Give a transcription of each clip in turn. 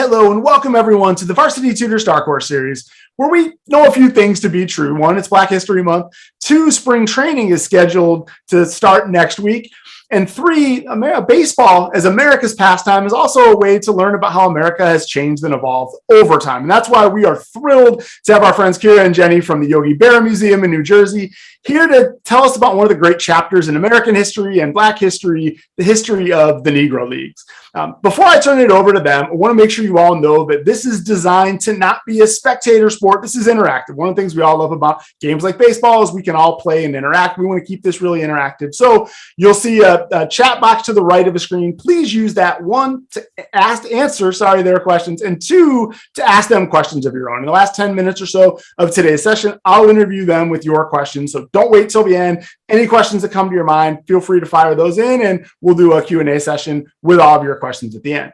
Hello and welcome everyone to the Varsity Tutors Dark Horse series, where we know a few things to be true. One, it's Black History Month. Two, spring training is scheduled to start next week. And three, baseball as America's pastime is also a way to learn about how America has changed and evolved over time. And that's why we are thrilled to have our friends Kira and Jenny from the Yogi Berra Museum in New Jersey here to tell us about one of the great chapters in American history and Black history, the history of the Negro Leagues. Before I turn it over to them, I want to make sure you all know that this is designed to not be a spectator sport. This is interactive. One of the things we all love about games like baseball is we can all play and interact. We want to keep this really interactive. So you'll see a chat box to the right of the screen. Please use that, one, to answer their questions, and two, to ask them questions of your own. In the last 10 minutes or so of today's session, I'll interview them with your questions. So don't wait till the end. Any questions that come to your mind, feel free to fire those in, and we'll do a Q&A session with all of your questions at the end.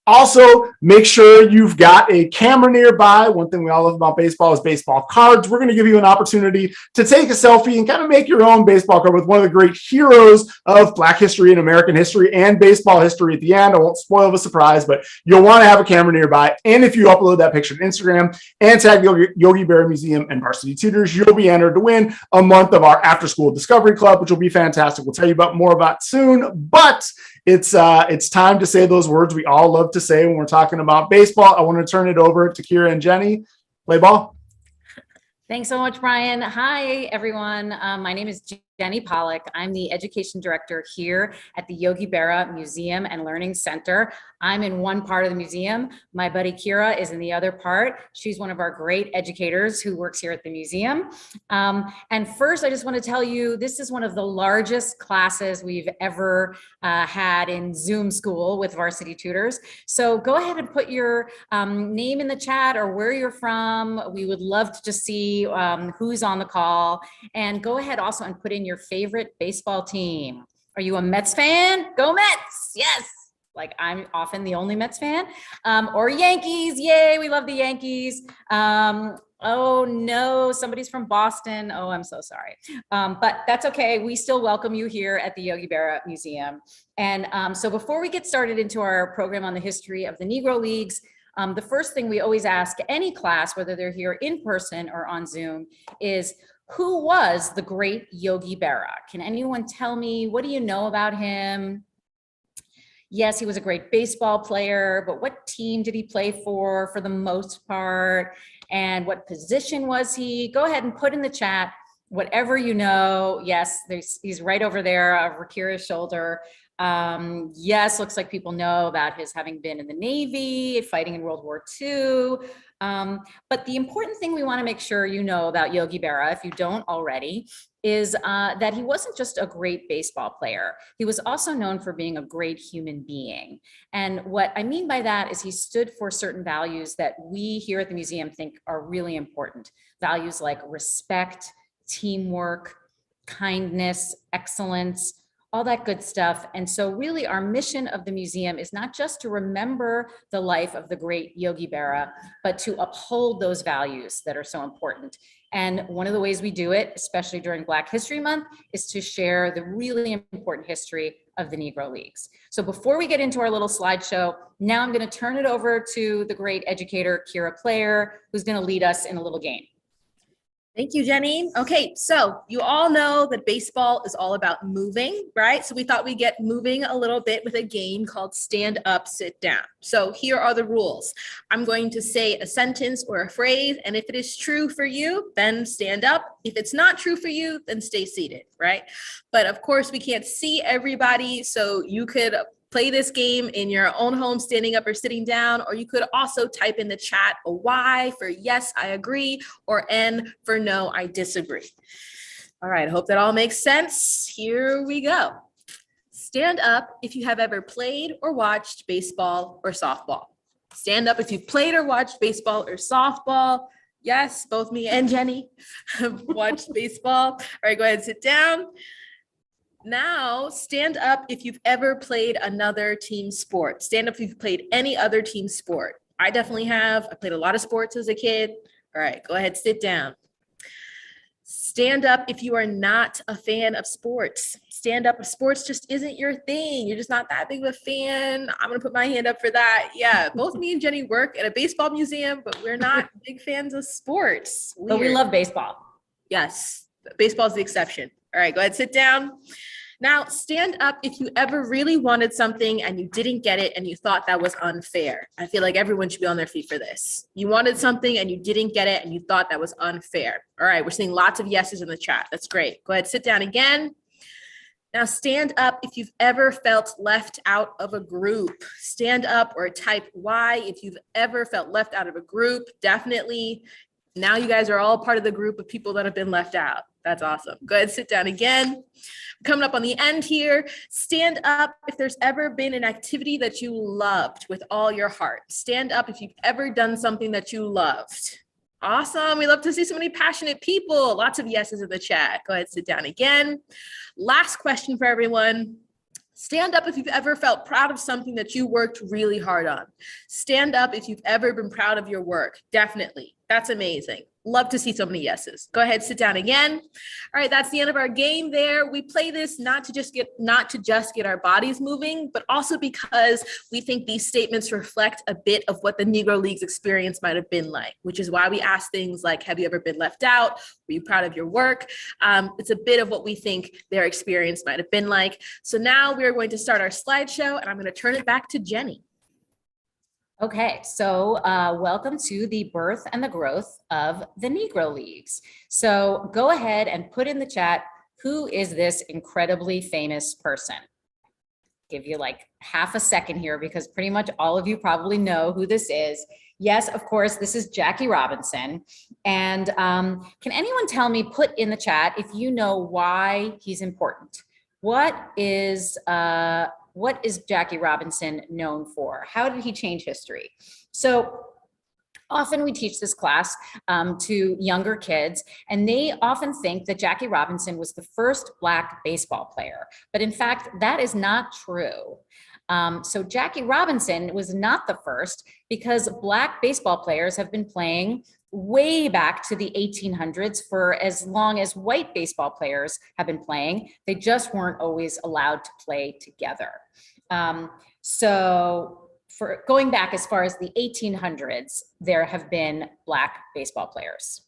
Also, make sure you've got a camera nearby. One thing we all love about baseball is baseball cards. We're going to give you an opportunity to take a selfie and kind of make your own baseball card with one of the great heroes of Black history and American history and baseball history at the end. I won't spoil the surprise, but you'll want to have a camera nearby. And if you upload that picture to Instagram and tag Yogi Berra Museum and Varsity Tutors, you'll be entered to win a month of our after-school discovery club, which will be fantastic. We'll tell you more about soon, but it's time to say those words we all love to say when we're talking about baseball. I want to turn it over to Kira and Jenny. Play ball. Thanks so much, Brian. Hi, everyone. My name is Jenny Pollock. I'm the education director here at the Yogi Berra Museum and Learning Center. I'm in one part of the museum. My buddy Kira is in the other part. She's one of our great educators who works here at the museum. And first, I just want to tell you, this is one of the largest classes we've ever had in Zoom school with Varsity Tutors. So go ahead and put your name in the chat or where you're from. We would love to just see who's on the call. And go ahead also and put in your favorite baseball team. Are you a Mets fan? Go Mets! Yes! Like I'm often the only Mets fan. Or Yankees, yay, we love the Yankees. Oh no, somebody's from Boston. Oh, I'm so sorry. But that's okay. We still welcome you here at the Yogi Berra Museum. And so before we get started into our program on the history of the Negro Leagues, the first thing we always ask any class, whether they're here in person or on Zoom, is who was the great Yogi Berra? Can anyone tell me, what do you know about him? Yes, he was a great baseball player, but what team did he play for the most part? And what position was he? Go ahead and put in the chat whatever you know. Yes, he's right over there over Kira's shoulder. Yes, looks like people know about his having been in the Navy, fighting in World War II. But the important thing we want to make sure you know about Yogi Berra, if you don't already, is that he wasn't just a great baseball player. He was also known for being a great human being. And what I mean by that is he stood for certain values that we here at the museum think are really important. Values like respect, teamwork, kindness, excellence, all that good stuff. And so really our mission of the museum is not just to remember the life of the great Yogi Berra, but to uphold those values that are so important. And one of the ways we do it, especially during Black History Month, is to share the really important history of the Negro Leagues. So before we get into our little slideshow, now I'm going to turn it over to the great educator, Kira Player, who's going to lead us in a little game. Thank you, Jenny. Okay, so you all know that baseball is all about moving, right? So we thought we'd get moving a little bit with a game called Stand Up, Sit Down. So here are the rules. I'm going to say a sentence or a phrase, and if it is true for you, then stand up. If it's not true for you, then stay seated, right? But of course, we can't see everybody, so you could play this game in your own home, standing up or sitting down, or you could also type in the chat a Y for yes, I agree, or N for no, I disagree. All right, I hope that all makes sense. Here we go. Stand up if you have ever played or watched baseball or softball. Stand up if you've played or watched baseball or softball. Yes, both me and Jenny have watched baseball. All right, go ahead and sit down. Now, stand up if you've ever played another team sport. Stand up if you've played any other team sport. I definitely have. I played a lot of sports as a kid. All right, go ahead, sit down. Stand up if you are not a fan of sports. Stand up if sports just isn't your thing. You're just not that big of a fan. I'm going to put my hand up for that. Yeah, both me and Jenny work at a baseball museum, but we're not big fans of sports. But we Weird. love baseball. Yes, baseball is the exception. All right, go ahead, sit down. Now, stand up if you ever really wanted something and you didn't get it and you thought that was unfair. I feel like everyone should be on their feet for this. You wanted something and you didn't get it and you thought that was unfair. All right, we're seeing lots of yeses in the chat. That's great. Go ahead, sit down again. Now, stand up if you've ever felt left out of a group. Stand up or type Y if you've ever felt left out of a group. Definitely. Now you guys are all part of the group of people that have been left out. That's awesome. Go ahead, sit down again. Coming up on the end here, stand up if there's ever been an activity that you loved with all your heart. Stand up if you've ever done something that you loved. Awesome. We love to see so many passionate people. Lots of yeses in the chat. Go ahead, sit down again. Last question for everyone. Stand up if you've ever felt proud of something that you worked really hard on. Stand up if you've ever been proud of your work. Definitely. That's amazing. Love to see so many yeses. Go ahead, sit down again. All right, that's the end of our game there. We play this not to just get our bodies moving, but also because we think these statements reflect a bit of what the Negro League's experience might have been like, which is why we ask things like, have you ever been left out? Were you proud of your work? It's a bit of what we think their experience might have been like. So now we're going to start our slideshow and I'm going to turn it back to Jenny. Okay, so welcome to the birth and the growth of the Negro Leagues. So go ahead and put in the chat, who is this incredibly famous person? Give you like half a second here because pretty much all of you probably know who this is. Yes, of course, this is Jackie Robinson. And can anyone tell me, put in the chat if you know why he's important? What is Jackie Robinson known for? How did he change history? So often we teach this class to younger kids, and they often think that Jackie Robinson was the first Black baseball player. But in fact, that is not true. So Jackie Robinson was not the first because Black baseball players have been playing way back to the 1800s for as long as white baseball players have been playing. They just weren't always allowed to play together. So for going back as far as the 1800s, there have been Black baseball players.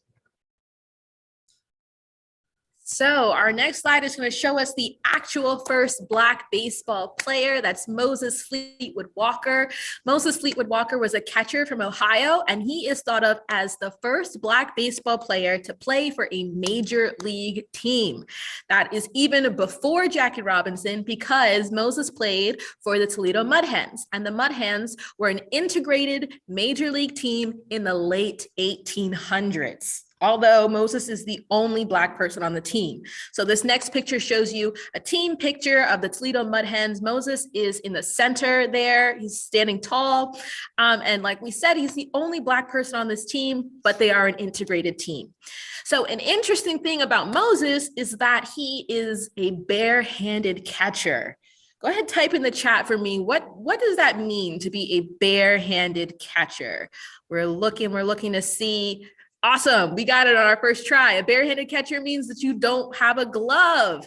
So our next slide is going to show us the actual first Black baseball player. That's Moses Fleetwood Walker. Moses Fleetwood Walker was a catcher from Ohio, and he is thought of as the first Black baseball player to play for a major league team. That is even before Jackie Robinson, because Moses played for the Toledo Mud Hens, and the Mud Hens were an integrated major league team in the late 1800s. Although Moses is the only Black person on the team. So this next picture shows you a team picture of the Toledo Mud Hens. Moses is in the center there. He's standing tall. And like we said, he's the only Black person on this team, but they are an integrated team. So an interesting thing about Moses is that he is a bare-handed catcher. Go ahead, type in the chat for me. What does that mean to be a bare-handed catcher? We're looking to see. Awesome. We got it on our first try. A barehanded catcher means that you don't have a glove.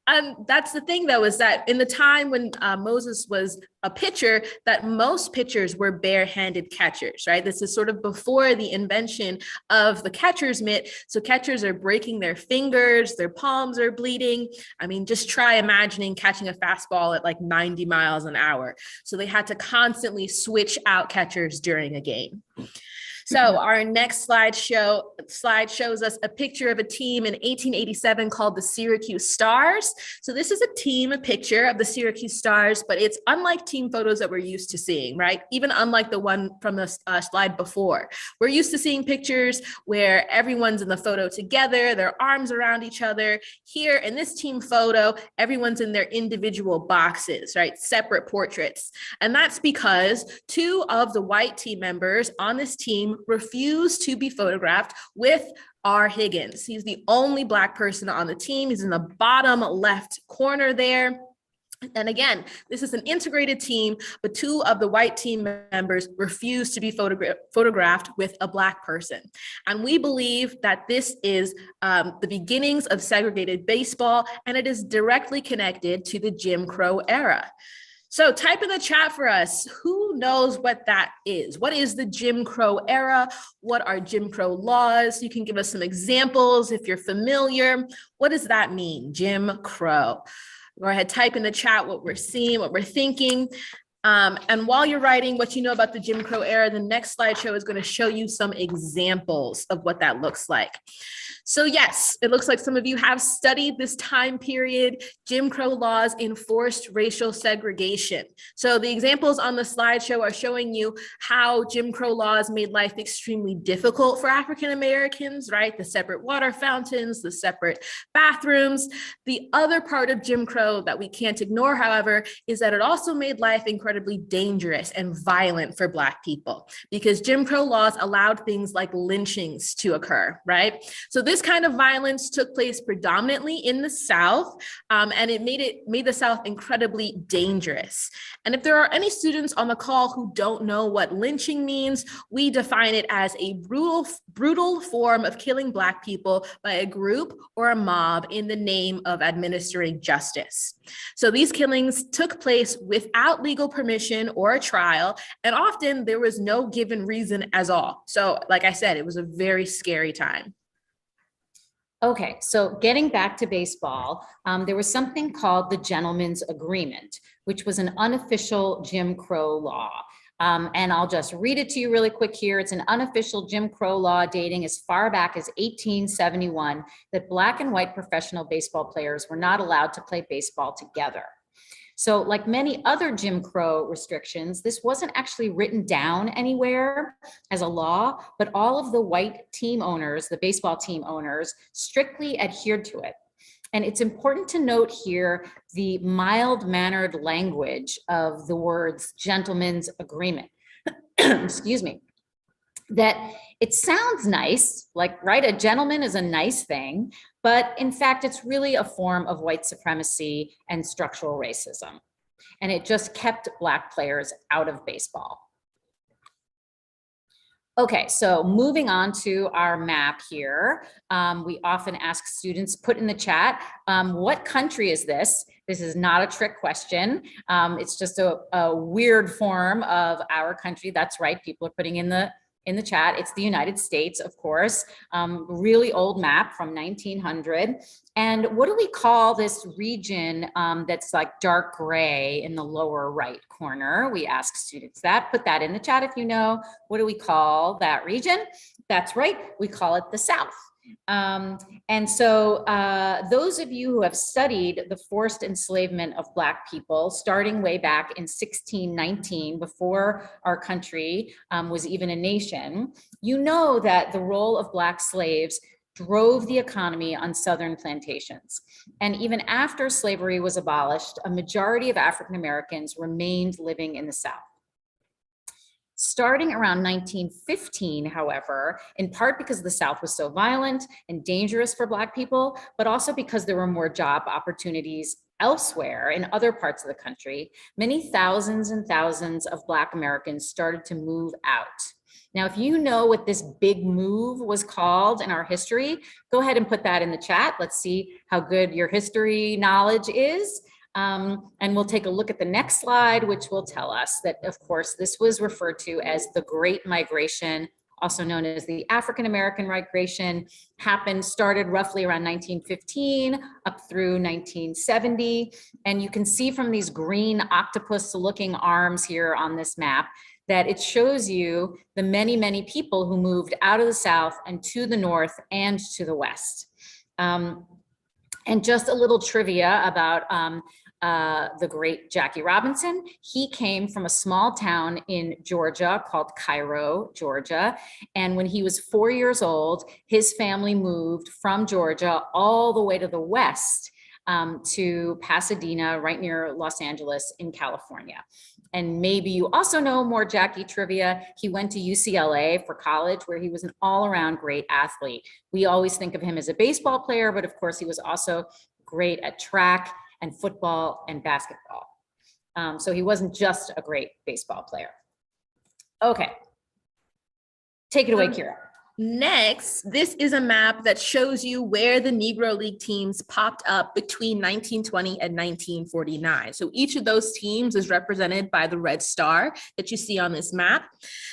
And that's the thing, though, is that in the time when Moses was a pitcher, that most pitchers were barehanded catchers, right? This is sort of before the invention of the catcher's mitt. So catchers are breaking their fingers, their palms are bleeding. I mean, just try imagining catching a fastball at like 90 miles an hour. So they had to constantly switch out catchers during a game. So our next slide shows us a picture of a team in 1887 called the Syracuse Stars. So this is a team picture of the Syracuse Stars, but it's unlike team photos that we're used to seeing, right? Even unlike the one from the slide before. We're used to seeing pictures where everyone's in the photo together, their arms around each other. Here in this team photo, everyone's in their individual boxes, right? Separate portraits. And that's because two of the white team members on this team refused to be photographed with R. Higgins. He's the only Black person on the team. He's in the bottom left corner there. And again, this is an integrated team, but 2 of the white team members refused to be photographed with a Black person. And we believe that this is the beginnings of segregated baseball, and it is directly connected to the Jim Crow era. So type in the chat for us, who knows what that is? What is the Jim Crow era? What are Jim Crow laws? You can give us some examples if you're familiar. What does that mean, Jim Crow? Go ahead, type in the chat what we're seeing, what we're thinking. And while you're writing what you know about the Jim Crow era, the next slideshow is going to show you some examples of what that looks like. So yes, it looks like some of you have studied this time period. Jim Crow laws enforced racial segregation. So the examples on the slideshow are showing you how Jim Crow laws made life extremely difficult for African Americans, right? The separate water fountains, the separate bathrooms. The other part of Jim Crow that we can't ignore, however, is that it also made life incredibly dangerous and violent for Black people, because Jim Crow laws allowed things like lynchings to occur, right? So this kind of violence took place predominantly in the South, and it made the South incredibly dangerous. And if there are any students on the call who don't know what lynching means, we define it as a brutal form of killing Black people by a group or a mob in the name of administering justice. So these killings took place without legal permission or a trial, and often there was no given reason at all. So like I said, it was a very scary time. Okay, so getting back to baseball, there was something called the Gentleman's Agreement, which was an unofficial Jim Crow law. And I'll just read it to you really quick here. It's an unofficial Jim Crow law dating as far back as 1871 that Black and white professional baseball players were not allowed to play baseball together. So like many other Jim Crow restrictions, this wasn't actually written down anywhere as a law, but all of the white team owners, the baseball team owners, strictly adhered to it. And it's important to note here the mild-mannered language of the words gentleman's agreement. Excuse me. That it sounds nice, like, right, a gentleman is a nice thing, but in fact, it's really a form of white supremacy and structural racism. And it just kept Black players out of baseball. Okay, so moving on to our map here, we often ask students, put in the chat, what country is this? This is not a trick question. It's just a weird form of our country. That's right, people are putting in the chat. It's the United States, of course, really old map from 1900. And what do we call this region that's like dark gray in the lower right corner? We ask students that. Put that in the chat if you know. What do we call that region? That's right, we call it the South. And so those of you who have studied the forced enslavement of Black people, starting way back in 1619, before our country was even a nation, you know that the role of Black slaves drove the economy on Southern plantations. And even after slavery was abolished, a majority of African Americans remained living in the South. Starting around 1915, however, in part because the South was so violent and dangerous for Black people, but also because there were more job opportunities elsewhere in other parts of the country, many thousands and thousands of Black Americans started to move out. Now, if you know what this big move was called in our history, go ahead and put that in the chat. Let's see how good your history knowledge is. And we'll take a look at the next slide, which will tell us that, of course, this was referred to as the Great Migration, also known as the African American Migration, started roughly around 1915 up through 1970. And you can see from these green octopus-looking arms here on this map that it shows you the many, many people who moved out of the South and to the North and to the West. And just a little trivia about the great Jackie Robinson. He came from a small town in Georgia called Cairo, Georgia. And when he was 4 years old, his family moved from Georgia all the way to the West to Pasadena, right near Los Angeles in California. And maybe you also know more Jackie trivia. He went to UCLA for college, where he was an all-around great athlete. We always think of him as a baseball player, but of course he was also great at track and football and basketball. So he wasn't just a great baseball player. Okay. Take it away, Kira. Next, this is a map that shows you where the Negro League teams popped up between 1920 and 1949. So each of those teams is represented by the red star that you see on this map.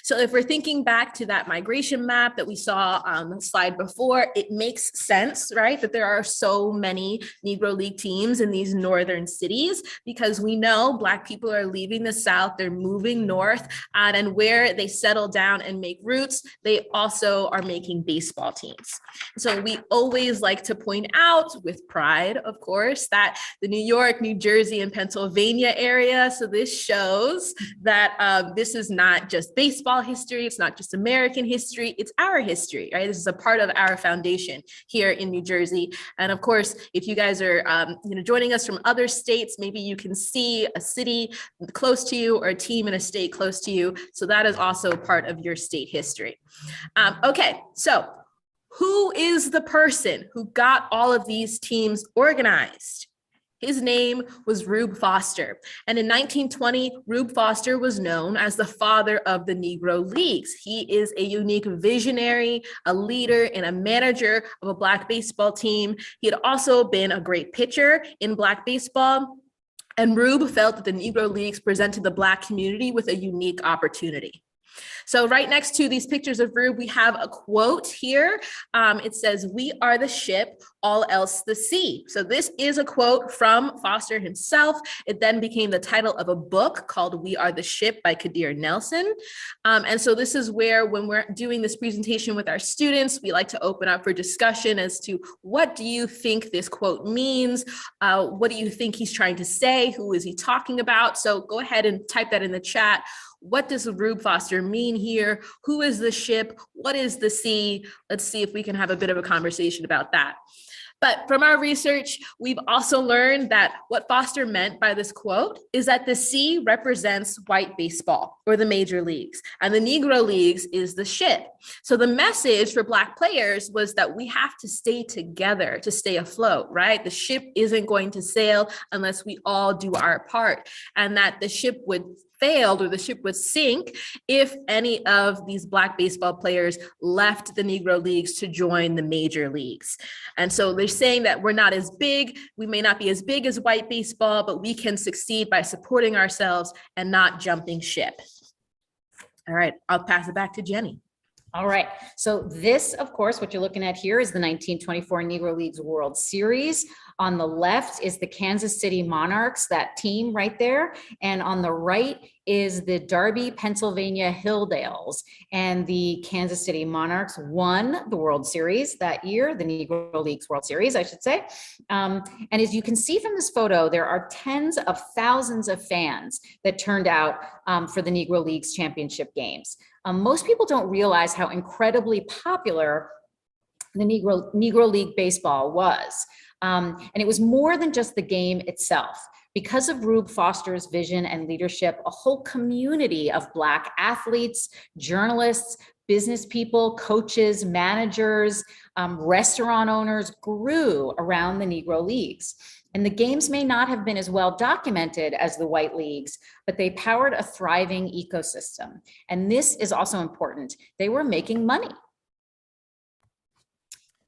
So if we're thinking back to that migration map that we saw on the slide before, it makes sense, right, that there are so many Negro League teams in these northern cities, because we know Black people are leaving the South, they're moving north, and where they settle down and make roots, they also are making baseball teams. So we always like to point out with pride, of course, that the New York, New Jersey, and Pennsylvania area. So this shows that this is not just baseball history. It's not just American history. It's our history, right? This is a part of our foundation here in New Jersey. And of course, if you guys are joining us from other states, maybe you can see a city close to you or a team in a state close to you. So that is also part of your state history. Okay, so who is the person who got all of these teams organized? His name was Rube Foster. And in 1920, Rube Foster was known as the father of the Negro Leagues. He is a unique visionary, a leader, and a manager of a Black baseball team. He had also been a great pitcher in Black baseball. And Rube felt that the Negro Leagues presented the Black community with a unique opportunity. So right next to these pictures of Rube, we have a quote here. It says, "We are the ship, all else the sea." So this is a quote from Foster himself. It then became the title of a book called "We Are the Ship" by Kadir Nelson. And so this is where, when we're doing this presentation with our students, we like to open up for discussion as to, what do you think this quote means? What do you think he's trying to say? Who is he talking about? So go ahead and type that in the chat. What does Rube Foster mean here? Who is the ship? What is the sea? Let's see if we can have a bit of a conversation about that. But from our research, we've also learned that what Foster meant by this quote is that the sea represents white baseball, or the major leagues, and the Negro Leagues is the ship. So the message for Black players was that we have to stay together to stay afloat, right? The ship isn't going to sail unless we all do our part, and that the ship would failed, or the ship would sink, if any of these Black baseball players left the Negro Leagues to join the major leagues. And so they're saying that we're not as big, we may not be as big as white baseball, but we can succeed by supporting ourselves and not jumping ship. All right, I'll pass it back to Jenny. All right. So this, of course, what you're looking at here is the 1924 Negro Leagues World Series. On the left is the Kansas City Monarchs, that team right there. And on the right is the Darby, Pennsylvania Hilldales. And the Kansas City Monarchs won the World Series that year, the Negro Leagues World Series, I should say. And as you can see from this photo, there are tens of thousands of fans that turned out for the Negro Leagues championship games. Most people don't realize how incredibly popular the Negro League baseball was. And it was more than just the game itself. Because of Rube Foster's vision and leadership, a whole community of Black athletes, journalists, business people, coaches, managers, restaurant owners grew around the Negro Leagues. And the games may not have been as well documented as the white leagues, but they powered a thriving ecosystem. And this is also important. They were making money.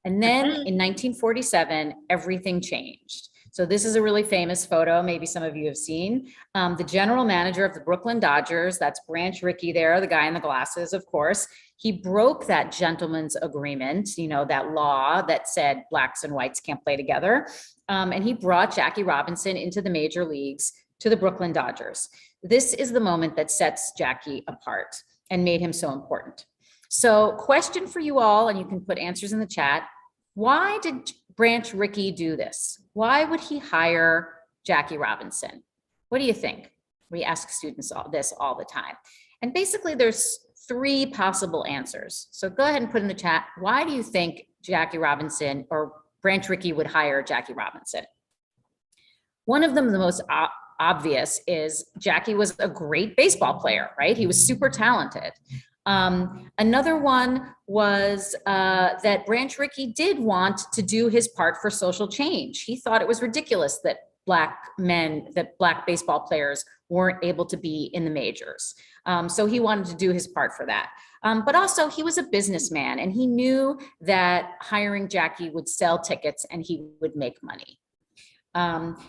And then in 1947, everything changed. So this is a really famous photo, maybe some of you have seen. The general manager of the Brooklyn Dodgers, that's Branch Rickey there, the guy in the glasses, of course. He broke that gentleman's agreement, you know, that law that said Blacks and whites can't play together. And he brought Jackie Robinson into the major leagues to the Brooklyn Dodgers. This is the moment that sets Jackie apart and made him so important. So question for you all, and you can put answers in the chat. Why did Branch Rickey do this? Why would he hire Jackie Robinson? What do you think? We ask students this all the time. And basically there's three possible answers. So go ahead and put in the chat, why do you think Jackie Robinson or Branch Rickey would hire Jackie Robinson? One of them, the most obvious, is Jackie was a great baseball player, right? He was super talented. Another one was that Branch Rickey did want to do his part for social change. He thought it was ridiculous that black men, that black baseball players weren't able to be in the majors. So he wanted to do his part for that. But also he was a businessman and he knew that hiring Jackie would sell tickets and he would make money.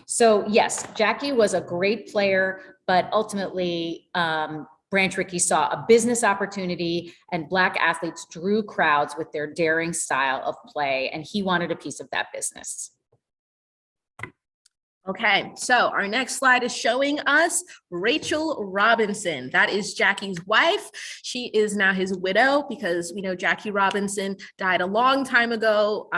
So yes, Jackie was a great player, but ultimately Branch Rickey saw a business opportunity and black athletes drew crowds with their daring style of play, and he wanted a piece of that business. Okay, so our next slide is showing us Rachel Robinson. That is Jackie's wife. She is now his widow because we know Jackie Robinson died a long time ago,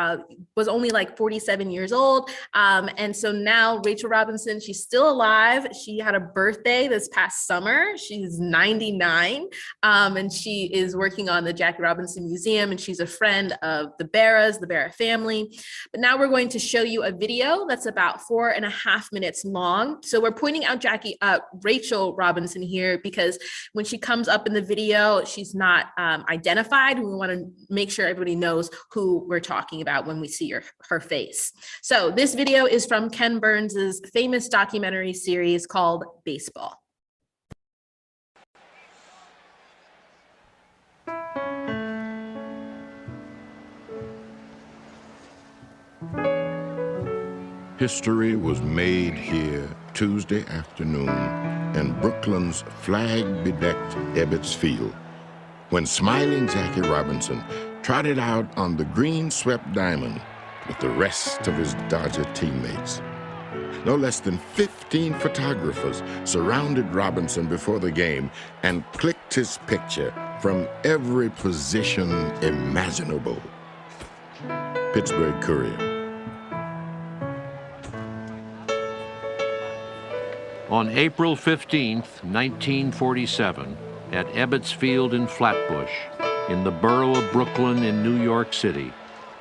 was only like 47 years old. And so now Rachel Robinson, she's still alive. She had a birthday this past summer. She's 99, and she is working on the Jackie Robinson Museum, and she's a friend of the Berras, the Berra family. But now we're going to show you a video that's about 4.5 minutes long. So we're pointing out Rachel Robinson here because when she comes up in the video, she's not identified. We want to make sure everybody knows who we're talking about when we see her face. So this video is from Ken Burns's famous documentary series called Baseball. History was made here Tuesday afternoon in Brooklyn's flag-bedecked Ebbets Field when smiling Jackie Robinson trotted out on the green-swept diamond with the rest of his Dodger teammates. No less than 15 photographers surrounded Robinson before the game and clicked his picture from every position imaginable. Pittsburgh Courier. On April 15th, 1947, at Ebbets Field in Flatbush, in the borough of Brooklyn in New York City,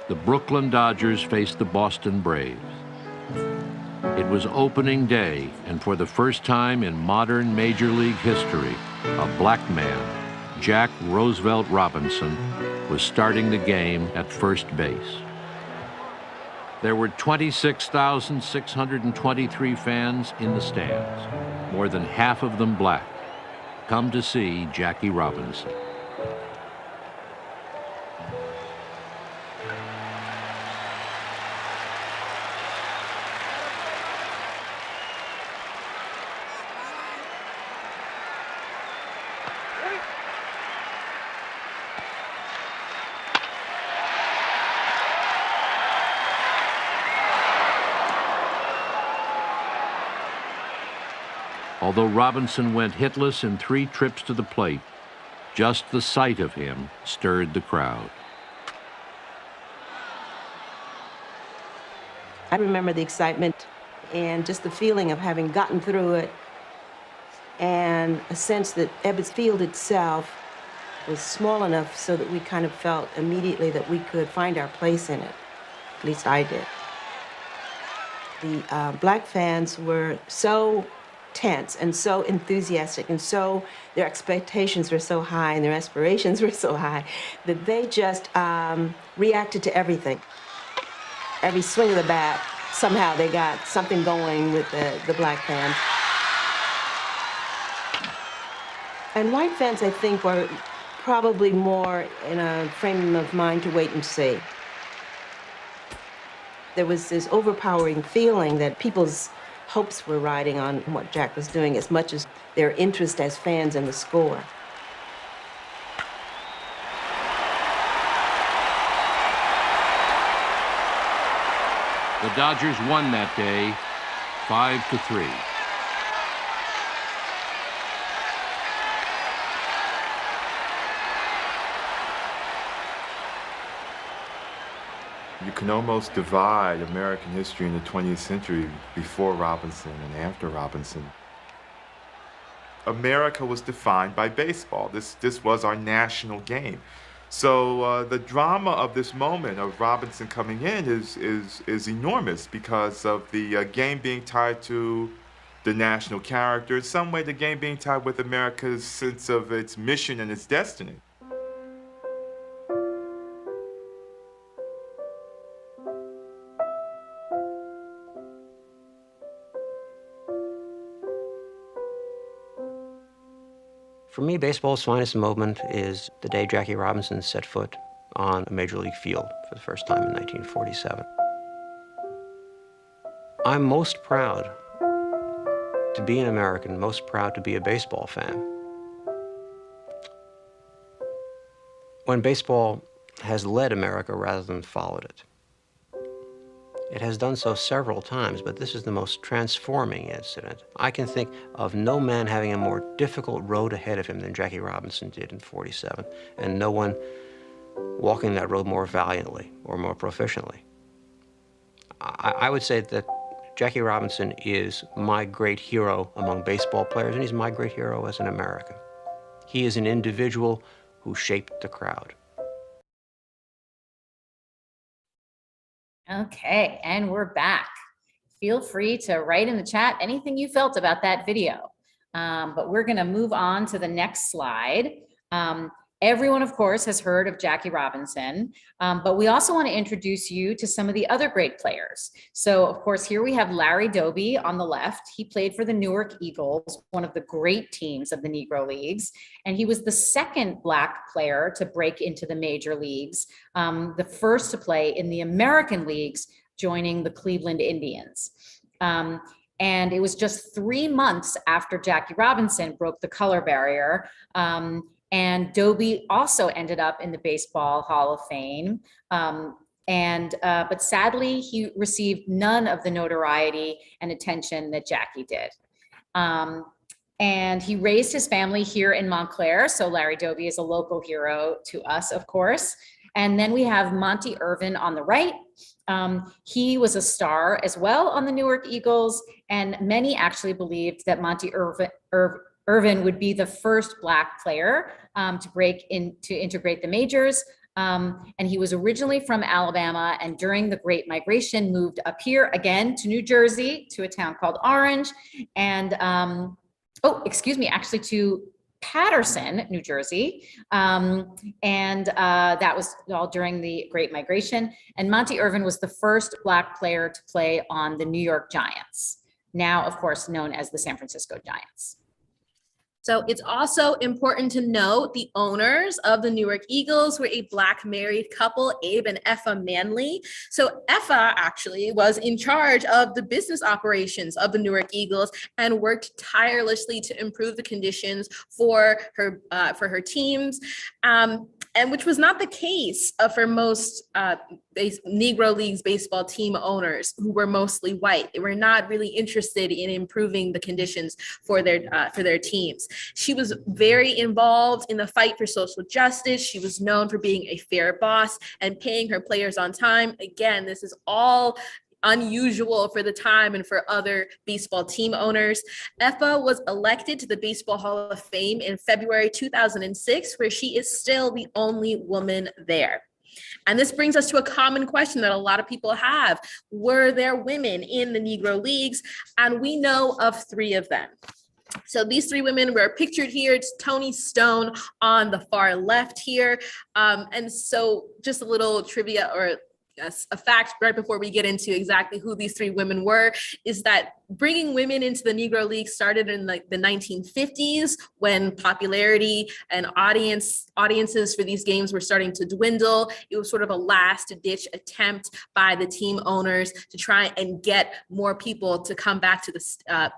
the Brooklyn Dodgers faced the Boston Braves. It was opening day, and for the first time in modern Major League history, a black man, Jack Roosevelt Robinson, was starting the game at first base. There were 26,623 fans in the stands, more than half of them black, come to see Jackie Robinson. Although Robinson went hitless in 3 trips to the plate, just the sight of him stirred the crowd. I remember the excitement and just the feeling of having gotten through it, and a sense that Ebbets Field itself was small enough so that we kind of felt immediately that we could find our place in it. At least I did. The black fans were so tense and so enthusiastic, and so their expectations were so high and their aspirations were so high that they just reacted to everything. Every swing of the bat, somehow they got something going with the black fans. And white fans, I think, were probably more in a frame of mind to wait and see. There was this overpowering feeling that people's hopes were riding on what Jack was doing as much as their interest as fans in the score. The Dodgers won that day 5-3. You can almost divide American history in the 20th century before Robinson and after Robinson. America was defined by baseball. This was our national game. So the drama of this moment of Robinson coming in is enormous because of the game being tied to the national character. In some way, the game being tied with America's sense of its mission and its destiny. For me, baseball's finest moment is the day Jackie Robinson set foot on a major league field for the first time in 1947. I'm most proud to be an American, most proud to be a baseball fan. When baseball has led America rather than followed it. It has done so several times, but this is the most transforming incident. I can think of no man having a more difficult road ahead of him than Jackie Robinson did in '47, and no one walking that road more valiantly or more proficiently. I would say that Jackie Robinson is my great hero among baseball players, and he's my great hero as an American. He is an individual who shaped the crowd. Okay, and we're back. Feel free to write in the chat anything you felt about that video. But we're going to move on to the next slide. Everyone, of course, has heard of Jackie Robinson, but we also want to introduce you to some of the other great players. So, of course, here we have Larry Doby on the left. He played for the Newark Eagles, one of the great teams of the Negro Leagues, and he was the second Black player to break into the major leagues, the first to play in the American leagues, joining the Cleveland Indians. And it was just 3 months after Jackie Robinson broke the color barrier. And Doby also ended up in the Baseball Hall of Fame. But sadly, he received none of the notoriety and attention that Jackie did. And he raised his family here in Montclair. So Larry Doby is a local hero to us, of course. And then we have Monty Irvin on the right. He was a star as well on the Newark Eagles. And many actually believed that Monty Irvin would be the first Black player to integrate the majors. And he was originally from Alabama, and during the Great Migration moved up here again to New Jersey, to a town called Orange, and actually to Patterson, New Jersey. That was all during the Great Migration. And Monty Irvin was the first Black player to play on the New York Giants, now, of course, known as the San Francisco Giants. So it's also important to note the owners of the Newark Eagles were a Black married couple, Abe and Effa Manley. So Effa actually was in charge of the business operations of the Newark Eagles and worked tirelessly to improve the conditions for her teams. And which was not the case for most Negro Leagues baseball team owners, who were mostly white. They were not really interested in improving the conditions for their teams. She was very involved in the fight for social justice. She was known for being a fair boss and paying her players on time. Again, this is all unusual for the time and for other baseball team owners. Effa was elected to the Baseball Hall of Fame in February 2006, where she is still the only woman there. And this brings us to a common question that a lot of people have. Were there women in the Negro Leagues? And we know of 3 of them. So these 3 women were pictured here. It's Toni Stone on the far left here. And so just a little trivia or a fact right before we get into exactly who these 3 women were is that bringing women into the Negro League started in the 1950s, when popularity and audiences for these games were starting to dwindle. It was sort of a last-ditch attempt by the team owners to try and get more people to come back to the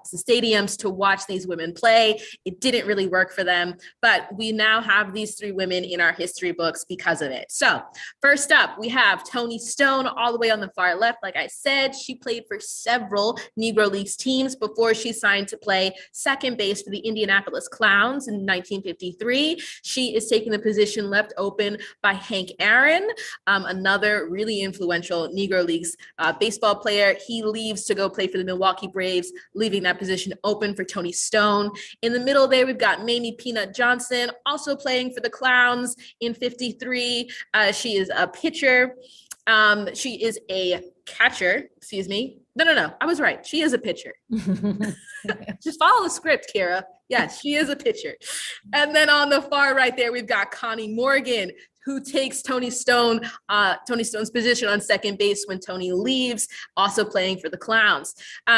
stadiums to watch these women play. It didn't really work for them, but we now have these 3 women in our history books because of it. So first up, we have Toni Stone all the way on the far left. Like I said, she played for several Negro Leagues teams before she signed to play second base for the Indianapolis Clowns in 1953. She is taking the position left open by Hank Aaron, another really influential Negro Leagues baseball player. He leaves to go play for the Milwaukee Braves, leaving that position open for Toni Stone. In the middle there, we've got Mamie Peanut Johnson, also playing for the Clowns in 53. She is a pitcher. She is a catcher, excuse me. No, I was right. She is a pitcher. Just follow the script, Kara. Yes, she is a pitcher. And then on the far right there, we've got Connie Morgan, who takes Tony Stone's position on second base when Tony leaves, also playing for the Clowns.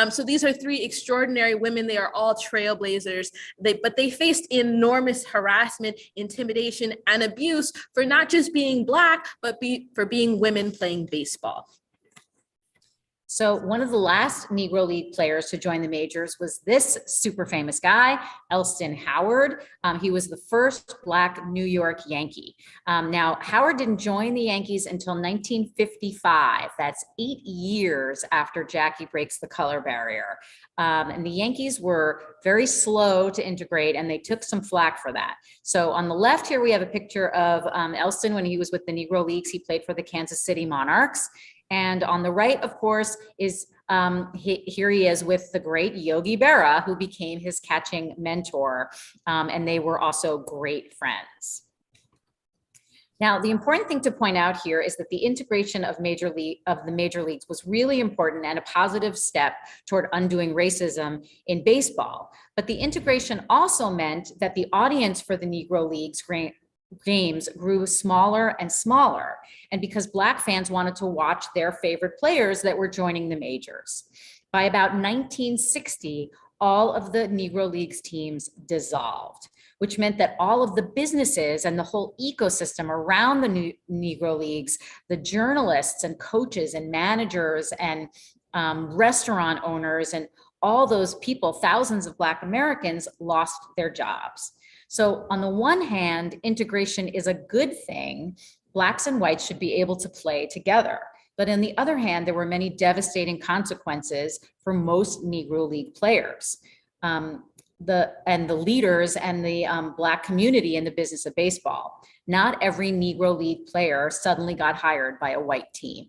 So these are three extraordinary women. They are all trailblazers, but they faced enormous harassment, intimidation, and abuse for not just being Black, but for being women playing baseball. So one of the last Negro League players to join the majors was this super famous guy, Elston Howard. He was the first Black New York Yankee. Now, Howard didn't join the Yankees until 1955. That's 8 years after Jackie breaks the color barrier. And the Yankees were very slow to integrate, and they took some flack for that. So on the left here, we have a picture of Elston when he was with the Negro Leagues. He played for the Kansas City Monarchs. And on the right, of course, is here he is with the great Yogi Berra, who became his catching mentor. And they were also great friends. Now, the important thing to point out here is that the integration of the major leagues was really important and a positive step toward undoing racism in baseball. But the integration also meant that the audience for the Negro Leagues games grew smaller and smaller, and because Black fans wanted to watch their favorite players that were joining the majors. By about 1960, all of the Negro Leagues teams dissolved, which meant that all of the businesses and the whole ecosystem around the Negro Leagues, the journalists and coaches and managers and restaurant owners and all those people, thousands of Black Americans, lost their jobs. So on the one hand, integration is a good thing. Blacks and whites should be able to play together. But on the other hand, there were many devastating consequences for most Negro League players. The leaders and the Black community in the business of baseball. Not every Negro League player suddenly got hired by a white team.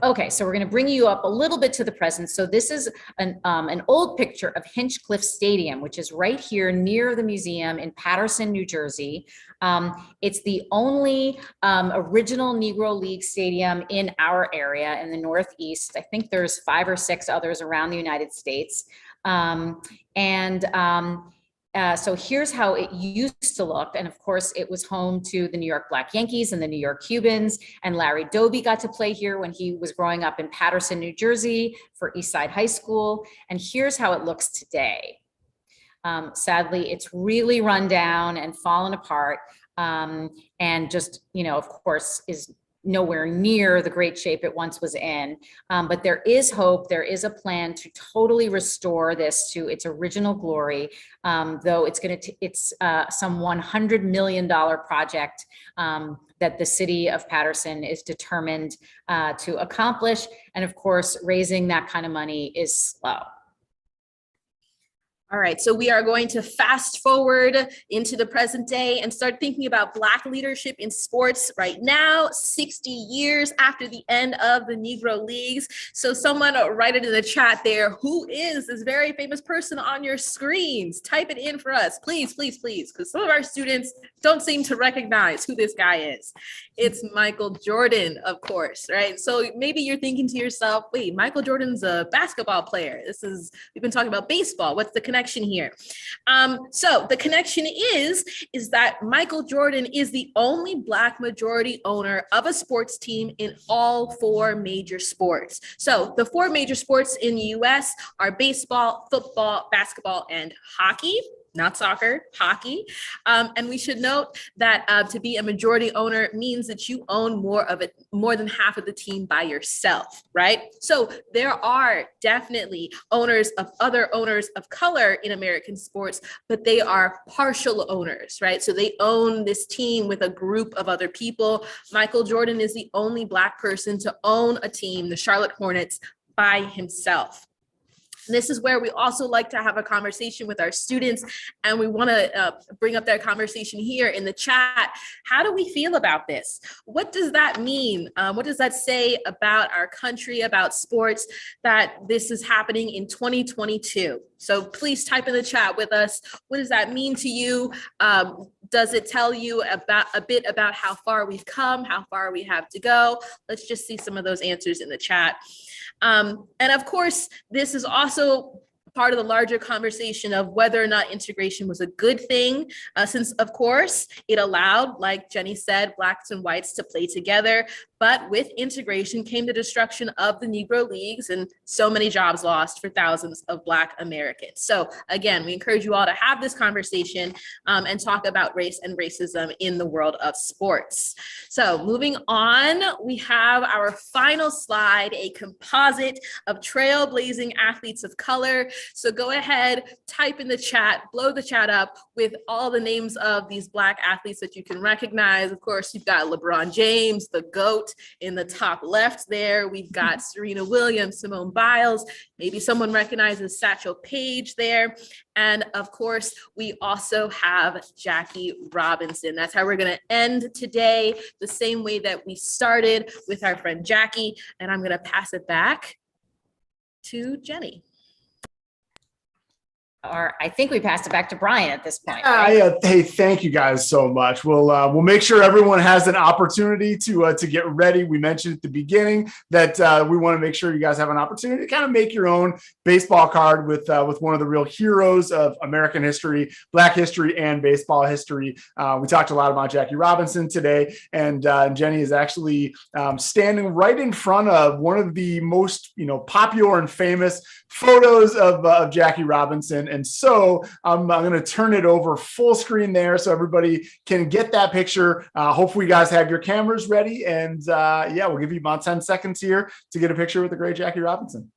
Okay, so we're going to bring you up a little bit to the present. So this is an old picture of Hinchcliffe Stadium, which is right here near the museum in Paterson, New Jersey. It's the only original Negro League stadium in our area in the Northeast. I think there's 5 or 6 others around the United States. So here's how it used to look. And of course, it was home to the New York Black Yankees and the New York Cubans. And Larry Doby got to play here when he was growing up in Paterson, New Jersey for Eastside High School. And here's how it looks today. Sadly, it's really run down and fallen apart. And just, of course, is nowhere near the great shape it once was in. But there is hope. There is a plan to totally restore this to its original glory, though it's some $100 million project that the city of Paterson is determined to accomplish. And of course, raising that kind of money is slow. All right, so we are going to fast forward into the present day and start thinking about Black leadership in sports right now, 60 years after the end of the Negro Leagues. So someone write it in the chat there. Who is this very famous person on your screens? Type it in for us, please, please, please, because some of our students don't seem to recognize who this guy is. It's Michael Jordan, of course, right? So maybe you're thinking to yourself, wait, Michael Jordan's a basketball player. We've been talking about baseball. What's the connection here? So the connection is that Michael Jordan is the only Black majority owner of a sports team in all 4 major sports. So the 4 major sports in the US are baseball, football, basketball, and hockey. Not soccer, hockey. And we should note that to be a majority owner means that you own more than half of the team by yourself, right? So there are definitely other owners of color in American sports, but they are partial owners, right? So they own this team with a group of other people. Michael Jordan is the only Black person to own a team, the Charlotte Hornets, by himself. This is where we also like to have a conversation with our students, and we want to bring up that conversation here in the chat. How do we feel about this? What does that mean? What does that say about our country, about sports, that this is happening in 2022? So please type in the chat with us. What does that mean to you? Does it tell you a bit about how far we've come, how far we have to go? Let's just see some of those answers in the chat. And of course, this is also part of the larger conversation of whether or not integration was a good thing, since, of course, it allowed, like Jenny said, blacks and whites to play together. But with integration came the destruction of the Negro Leagues and so many jobs lost for thousands of Black Americans. So again, we encourage you all to have this conversation and talk about race and racism in the world of sports. So moving on, we have our final slide, a composite of trailblazing athletes of color. So go ahead, type in the chat, blow the chat up with all the names of these Black athletes that you can recognize. Of course, you've got LeBron James, the GOAT, in the top left there. We've got Serena Williams, Simone Biles, maybe someone recognizes Satchel Paige there. And of course, we also have Jackie Robinson. That's how we're going to end today, the same way that we started with our friend Jackie. And I'm going to pass it back to Jenny. Or I think we passed it back to Brian at this point. Right? Yeah. Hey, thank you guys so much. We'll make sure everyone has an opportunity to get ready. We mentioned at the beginning that we want to make sure you guys have an opportunity to kind of make your own baseball card with one of the real heroes of American history, Black history, and baseball history. We talked a lot about Jackie Robinson today, and Jenny is actually standing right in front of one of the most popular and famous photos of Jackie Robinson. And so I'm going to turn it over full screen there so everybody can get that picture. Hopefully you guys have your cameras ready. And yeah, we'll give you about 10 seconds here to get a picture with the great Jackie Robinson.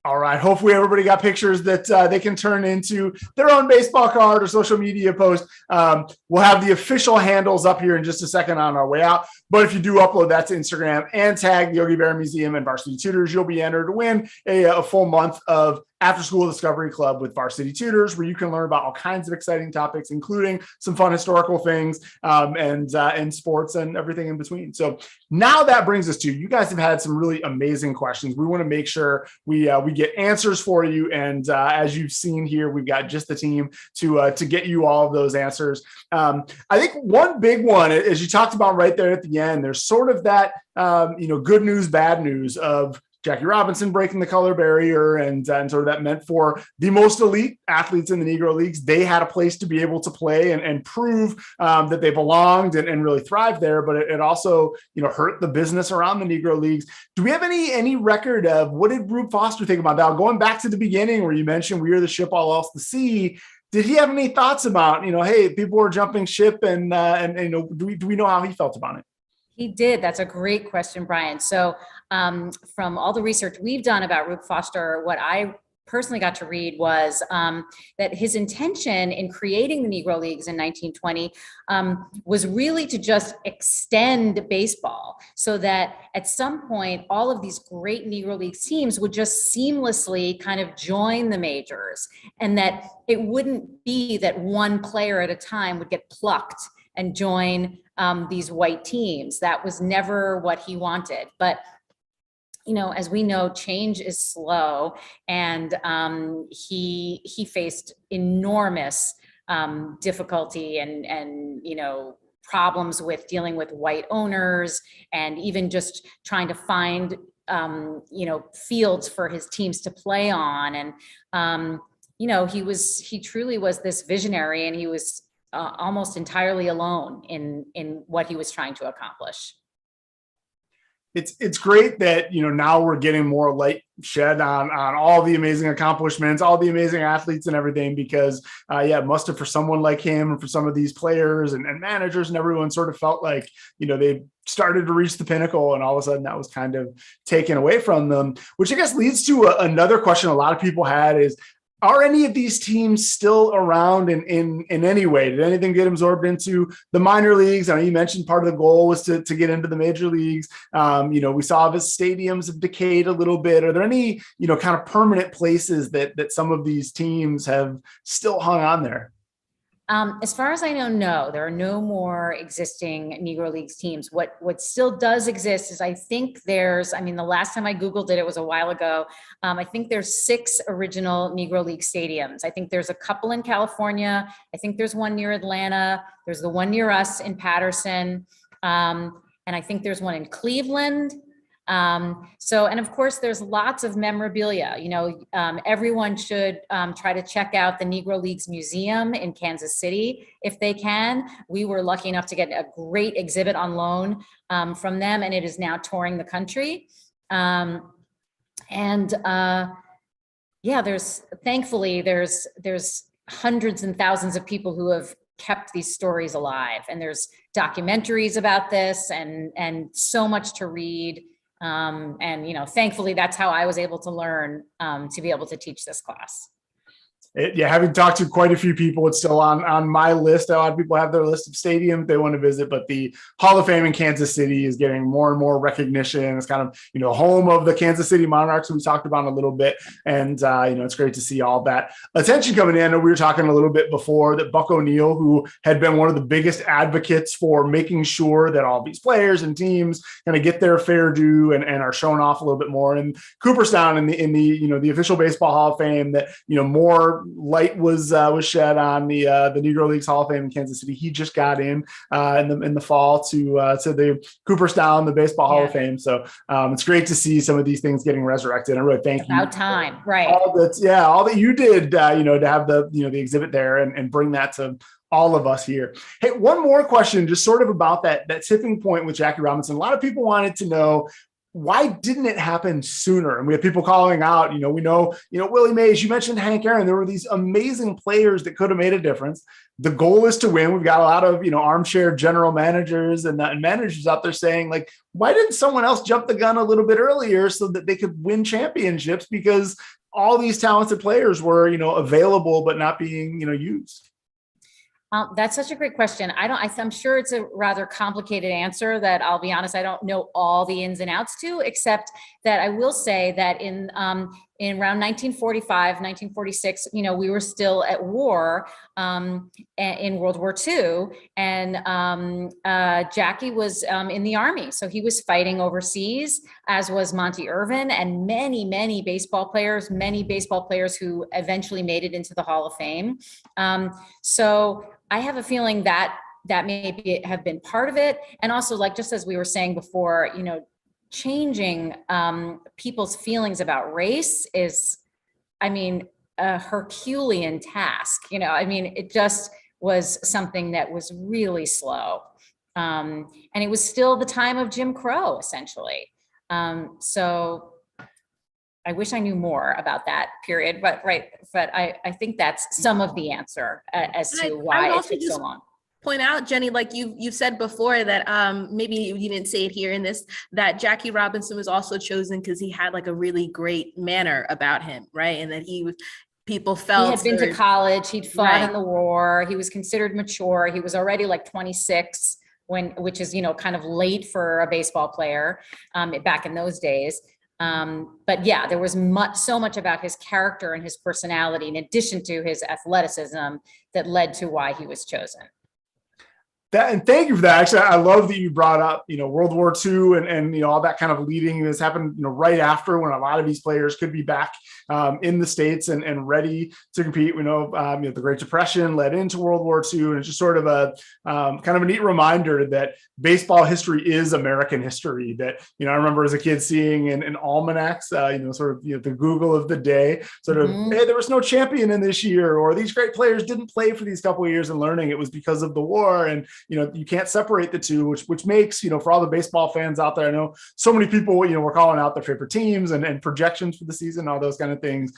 All right. Hopefully everybody got pictures that they can turn into their own baseball card or social media post. We'll have the official handles up here in just a second on our way out. But if you do upload that to Instagram and tag the Yogi Berra Museum and Varsity Tutors, you'll be entered to win a full month of After School Discovery Club with Varsity Tutors, where you can learn about all kinds of exciting topics, including some fun historical things and sports and everything in between. So now that brings us to, you guys have had some really amazing questions. We want to make sure we get answers for you. And as you've seen here, we've got just the team to get you all of those answers. I think one big one, as you talked about right there at the end, there's sort of that, good news, bad news of Jackie Robinson breaking the color barrier and sort of that meant for the most elite athletes in the Negro Leagues. They had a place to be able to play and prove that they belonged and really thrived there. But it also, hurt the business around the Negro Leagues. Do we have any record of what did Rube Foster think about that? Going back to the beginning where you mentioned we are the ship all else to sea. Did he have any thoughts about, hey, people were jumping ship and do we know how he felt about it? He did. That's a great question, Brian. So from all the research we've done about Rube Foster, what I personally got to read was that his intention in creating the Negro Leagues in 1920 was really to just extend baseball so that at some point, all of these great Negro League teams would just seamlessly kind of join the majors, and that it wouldn't be that one player at a time would get plucked and join these white teams. That was never what he wanted. But as we know, change is slow, and he faced enormous difficulty and problems with dealing with white owners, and even just trying to find fields for his teams to play on. And he truly was this visionary, and he was almost entirely alone in what he was trying to accomplish. It's great that, now we're getting more light shed on all the amazing accomplishments, all the amazing athletes and everything, because it must have, for someone like him and for some of these players and managers and everyone, sort of felt like, they started to reach the pinnacle, and all of a sudden that was kind of taken away from them, which I guess leads to another question a lot of people had is, are any of these teams still around in any way? Did anything get absorbed into the minor leagues? I know you mentioned part of the goal was to get into the major leagues. We saw the stadiums have decayed a little bit. Are there any, kind of permanent places that some of these teams have still hung on there? As far as I know, no, there are no more existing Negro Leagues teams. What still does exist is I think I mean, the last time I Googled it, it was a while ago. I think there's 6 original Negro League stadiums. I think there's a couple in California. I think there's one near Atlanta. There's the one near us in Patterson. And I think there's one in Cleveland. And of course there's lots of memorabilia, everyone should try to check out the Negro Leagues Museum in Kansas City if they can. We were lucky enough to get a great exhibit on loan from them, and it is now touring the country. Thankfully there's hundreds and thousands of people who have kept these stories alive, and there's documentaries about this and so much to read. Thankfully that's how I was able to learn to be able to teach this class. Having talked to quite a few people, it's still on my list. A lot of people have their list of stadiums they want to visit, but the Hall of Fame in Kansas City is getting more and more recognition. It's kind of, home of the Kansas City Monarchs, we talked about a little bit. And, it's great to see all that attention coming in. And we were talking a little bit before that Buck O'Neil, who had been one of the biggest advocates for making sure that all these players and teams kind of get their fair due and are shown off a little bit more. And Cooperstown in the official Baseball Hall of Fame, that, more light was shed on the Negro Leagues Hall of Fame in Kansas City. He just got in the fall to the Cooperstown, the Baseball Hall of Fame. So it's great to see some of these things getting resurrected. I really thank you. About time, right? All that you did, to have the exhibit there and bring that to all of us here. Hey, one more question, just sort of about that tipping point with Jackie Robinson. A lot of people wanted to know, why didn't it happen sooner? And we have people calling out, we know, Willie Mays, you mentioned Hank Aaron. There were these amazing players that could have made a difference. The goal is to win. We've got a lot of, armchair general managers and managers out there saying, like, why didn't someone else jump the gun a little bit earlier so that they could win championships? Because all these talented players were, available, but not being, used. That's such a great question. I'm sure it's a rather complicated answer that, I'll be honest, I don't know all the ins and outs to, except that I will say that in around 1945, 1946, we were still at war in World War II, and Jackie was in the Army. So he was fighting overseas, as was Monty Irvin and many baseball players who eventually made it into the Hall of Fame. So I have a feeling that maybe have been part of it. And also, like, just as we were saying before, changing people's feelings about race is, a Herculean task. It just was something that was really slow. And it was still the time of Jim Crow, essentially. So I wish I knew more about that period, but I think that's some of the answer as to why it took so long. Point out, Jenny, like you said before, that maybe you didn't say it here in this, that Jackie Robinson was also chosen because he had like a really great manner about him, right? And that people felt he had been to college, he'd fought in the war, he was considered mature, he was already like 26 which is kind of late for a baseball player back in those days. But yeah, there was so much about his character and his personality, in addition to his athleticism, that led to why he was chosen. And thank you for that. Actually, I love that you brought up, World War II and all that kind of leading. This happened, right after, when a lot of these players could be back in the States and ready to compete. We know, the Great Depression led into World War II, and it's just sort of a kind of a neat reminder that baseball history is American history. That, I remember as a kid seeing in almanacs, the Google of the day, sort of, hey, there was no champion in this year, or these great players didn't play for these couple of years and learning it was because of the war. And you can't separate the two, which makes, for all the baseball fans out there, I know so many people, were calling out their favorite teams and projections for the season, all those kind of things.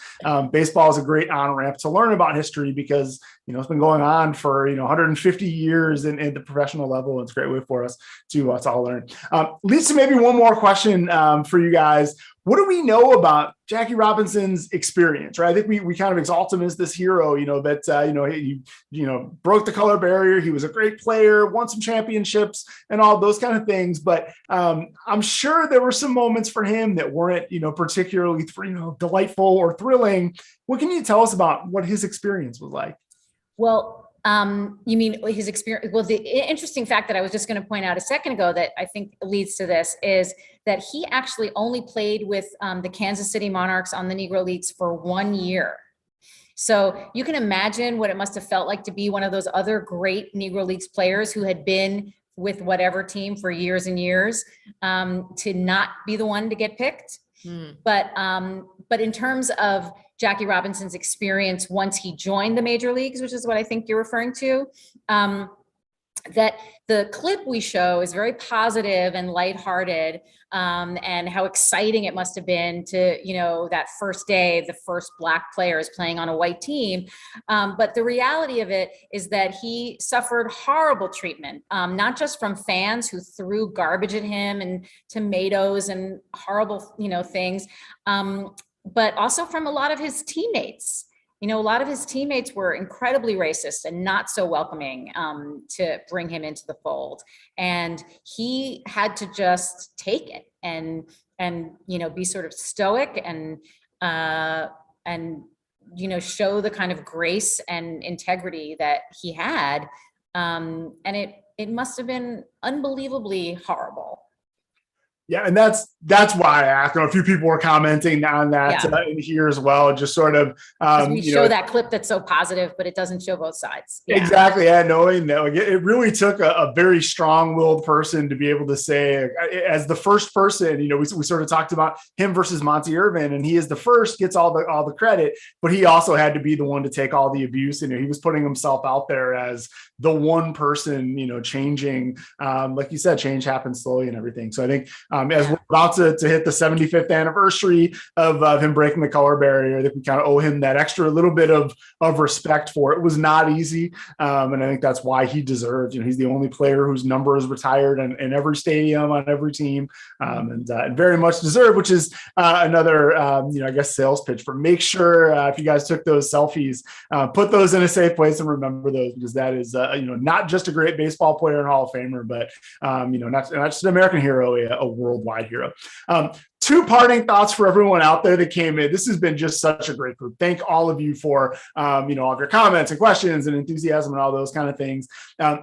Baseball is a great on-ramp to learn about history because, it's been going on for, 150 years in the professional level. It's a great way for us to all learn. Leads to maybe one more question for you guys. What do we know about Jackie Robinson's experience, right? I think we kind of exalt him as this hero, that, he broke the color barrier. He was a great player, won some championships and all those kind of things. But I'm sure there were some moments for him that weren't, particularly, delightful or thrilling. What can you tell us about what his experience was like? Well, You mean his experience? Well, the interesting fact that I was just going to point out a second ago that I think leads to this is that he actually only played with the Kansas City Monarchs on the Negro Leagues for 1 year. So you can imagine what it must have felt like to be one of those other great Negro Leagues players who had been with whatever team for years and years, to not be the one to get picked. But in terms of Jackie Robinson's experience once he joined the major leagues, which is what I think you're referring to, that the clip we show is very positive and lighthearted, and how exciting it must have been to, that first day, the first Black players playing on a white team. But the reality of it is that he suffered horrible treatment, not just from fans who threw garbage at him and tomatoes and horrible, things, but also from a lot of his teammates. A lot of his teammates were incredibly racist and not so welcoming to bring him into the fold. And he had to just take it and be sort of stoic and show the kind of grace and integrity that he had. And it must have been unbelievably horrible. Yeah, and that's why I asked. A few people were commenting on that in here as well. Just sort of we show that clip that's so positive, but it doesn't show both sides. Yeah. Exactly. Yeah, knowing that it really took a very strong-willed person to be able to say, as the first person, we sort of talked about him versus Monty Irvin, and he is the first, gets all the credit, but he also had to be the one to take all the abuse. He was putting himself out there as the one person, changing. Like you said, change happens slowly and everything. So I think as we're about to hit the 75th anniversary of him breaking the color barrier, I think we kind of owe him that extra little bit of respect for it. It was not easy. And I think that's why he deserves, he's the only player whose number is retired in every stadium on every team, and very much deserved, which is another, I guess, sales pitch for make sure if you guys took those selfies, put those in a safe place and remember those, because that is, not just a great baseball player and Hall of Famer, but, not just an American hero, a worldwide hero. Two parting thoughts for everyone out there that came in. This has been just such a great group. Thank all of you for, all of your comments and questions and enthusiasm and all those kind of things.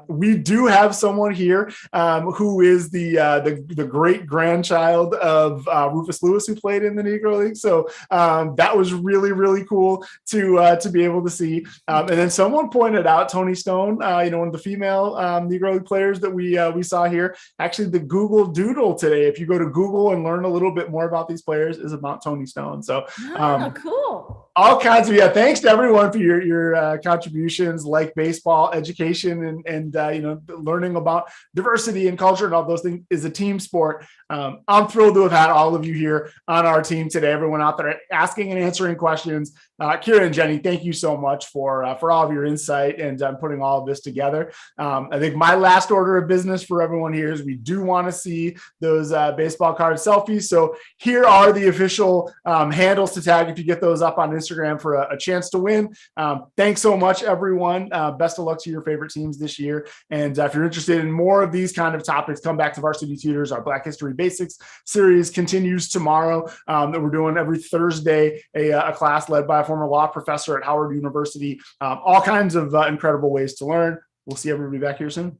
We do have someone here who is the great grandchild of Rufus Lewis, who played in the Negro League. So that was really, really cool to be able to see. And then someone pointed out Toni Stone, one of the female Negro League players that we saw here. Actually, the Google Doodle today, if you go to Google and learn a little bit more about these players, is about Toni Stone. So cool. All kinds of thanks to everyone for your contributions, like baseball education and learning about diversity and culture and all those things is a team sport. I'm thrilled to have had all of you here on our team today, everyone out there asking and answering questions. Kira and Jenny, thank you so much for all of your insight and putting all of this together. I think my last order of business for everyone here is we do want to see those baseball card selfies. So here are the official handles to tag if you get those up on Instagram for a chance to win. Thanks so much, everyone. Best of luck to your favorite teams this year. And if you're interested in more of these kind of topics, come back to Varsity Tutors. Our Black History Basics series continues tomorrow. That we're doing every Thursday, a class led by a former law professor at Howard University. All kinds of incredible ways to learn. We'll see everybody back here soon.